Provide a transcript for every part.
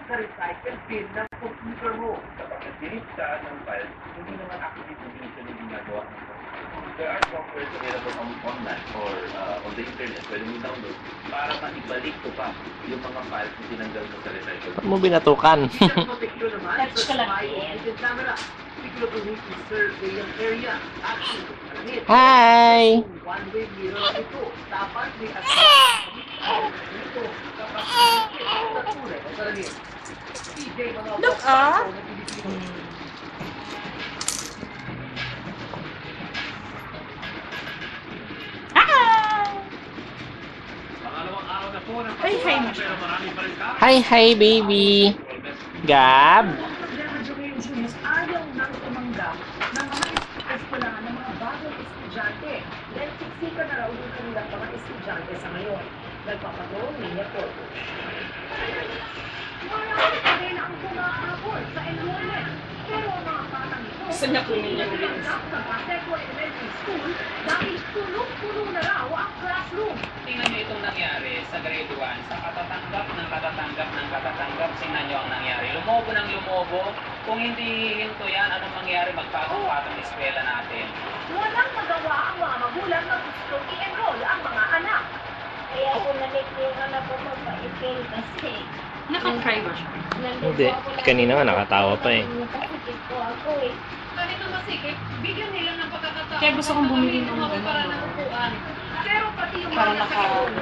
sa recycle bin ng computer mo. Kapag nag-delete ka ng files, hindi naman active deletion yung ginagawa mo. There are softwares available online or on the internet, pwede mo download para maibalik ko pa yung mga files na tinanggal mo sa recycle. Ba't mo binatukan? Touch ka lang. Hi! Look up! Ay, hi. Hi, hi, baby! Gab! Ayaw nang tumanggap ng mga eskwelahan ng mga bagong estudyante. Dahil siksika na raw yung kanilang mga estudyante sa ngayon. Nagpapatulong niya po. Marami pa rin ang kumahabol sa enrollment. Pero ang mga batang ito, Gusto niya kunin niya rin. sa Paseco Elementary School dahil punong-puno na raw ang classroom. Tingnan nyo itong nangyari sa grade 1. Sa katatanggap ng katatanggap, tingnan nyo ang nangyari. Lumobo ng lumobo. Kung hindi hinto yan, anong mangyari? Magpatong-patong ng eskwela natin. Walang magawa ang mga magulang na gustong i-enroll ang mga anak. Kaya ako nalit-yung anak ko magpa-ipil kasi Naka-try ba siya? Hindi. Kanina nga nakatawa pa eh. nakasakit po ako eh. Kahit na masikip, bigyan nila ng pagkakataon. Kaya gusto kong bumili ng para ganun. ng upuan. Pero pati yung Para mga naka- nakaroon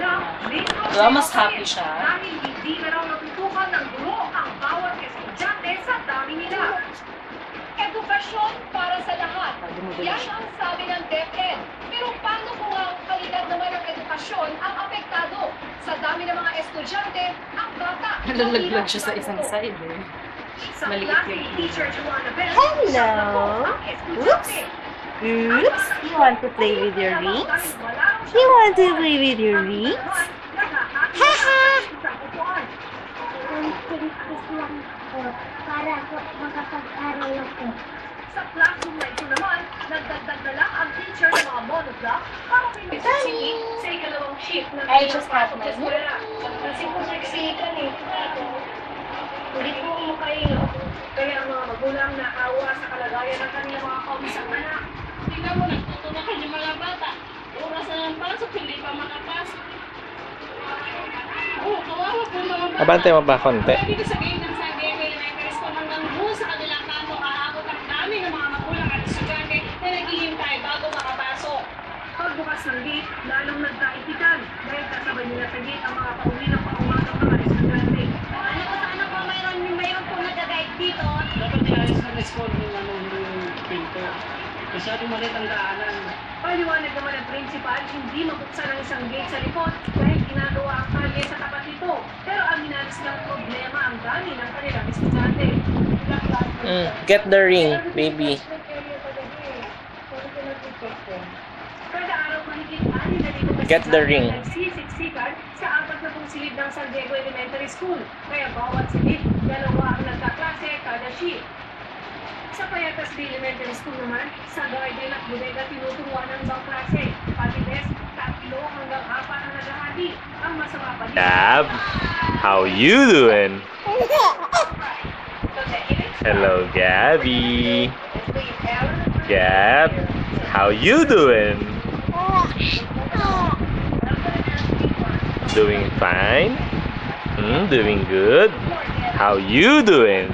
Diba, mas happy siya? dahil hindi na raw natutukan ng guro ang bawat estudyante sa dami nila. Edukasyon para sa lahat. Yan ang sabi ng DepEd. Pero paano kung ang kalidad naman ng edukasyon ang apektado? Sa dami ng mga estudyante, ang bata. Nalalaglag siya sa isang side eh. Sa Maliit klase, yun. Teacher Joanna Bell, Hello. siya na po ang estudyante. Oops, you want to play with your rings? You want to play with your rings? Haha! Ang pinipis lang ko para makapag-aral ako. Sa classroom na ito naman, nagdagdag na lang ang teacher ng mga monoblock para may masisigit sa ikalawang shift ng I just have my eskwela. Kasi po siksikan eh. Hindi po makaino. Kaya ang mga magulang naawa sa kalagayan ng kanilang mga kaumisang anak. Tingnan mo, nagtutunakan yung mga bata. Oras na ng pasok, hindi pa makapasok. Oh, kawawa po mga bata. Abante mo ba konti? Kaya dito sa gate ng San Diego Elementary School, hanggang doon sa kanilang kanto, aabot ang dami ng mga magulang at estudyante na naghihintay bago makapasok. Pagbukas ng gate, lalong nagkaipitan dahil kasabay nila sa gate ang mga pauwi ng paumagang mga estudyante. Ano ko sana po mayroon po nag-guide dito. Dapat iayos ng school yung pinto. Masyadong maliit ang daanan. Paliwanag naman ng principal, hindi mabuksan ang isang gate sa likod dahil ginagawa ang kalye sa tapat nito. Pero ang minalis ng problema ang dami ng kanilang estudyante. Get the ring, baby. Kada araw mahigit 6,000 Get the ring. nagsisiksikan sa 40 silid ng San Diego Elementary School. Kaya bawat silid, dalawa ang nagkaklase kada shift. Sa Payatas Bay Elementary School naman, sa garden at bodega tinuturuan ng ibang klase. Pati desk, 3 hanggang 4 ang naghahati. Ang masama pa din. Gab, how you doing? Hello, Gabby. Gab, how you doing? Doing fine? Doing good? How you doing?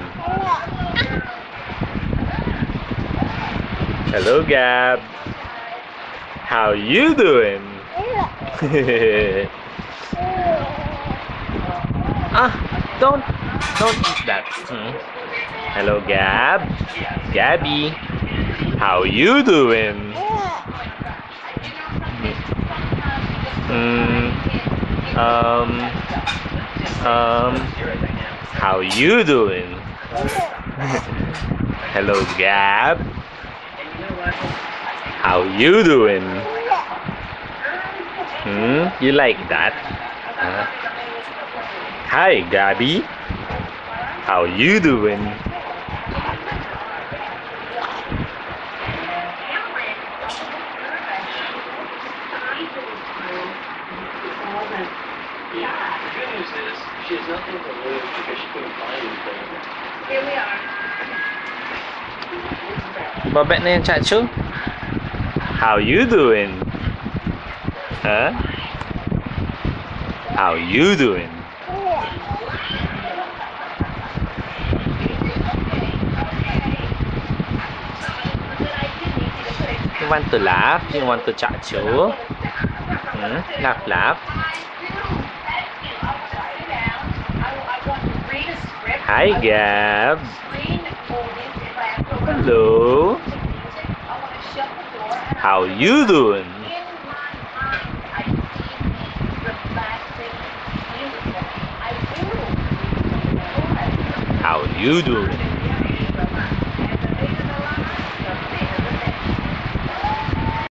Hello, Gab. How you doing? Don't eat that. Hello, Gab. Gabby. How you doing? How you doing? Hello, Gab. How you doing? You like that? Hi, Gabby. How you doing? The good news is, she has nothing to lose because she couldn't find anything. Here we are. Babet na yung Chacho. How you doing? Huh? How you doing? You want to laugh? You want to Chacho? Laugh, laugh. Hi, Gabs. Hello. How you doing? How you doing?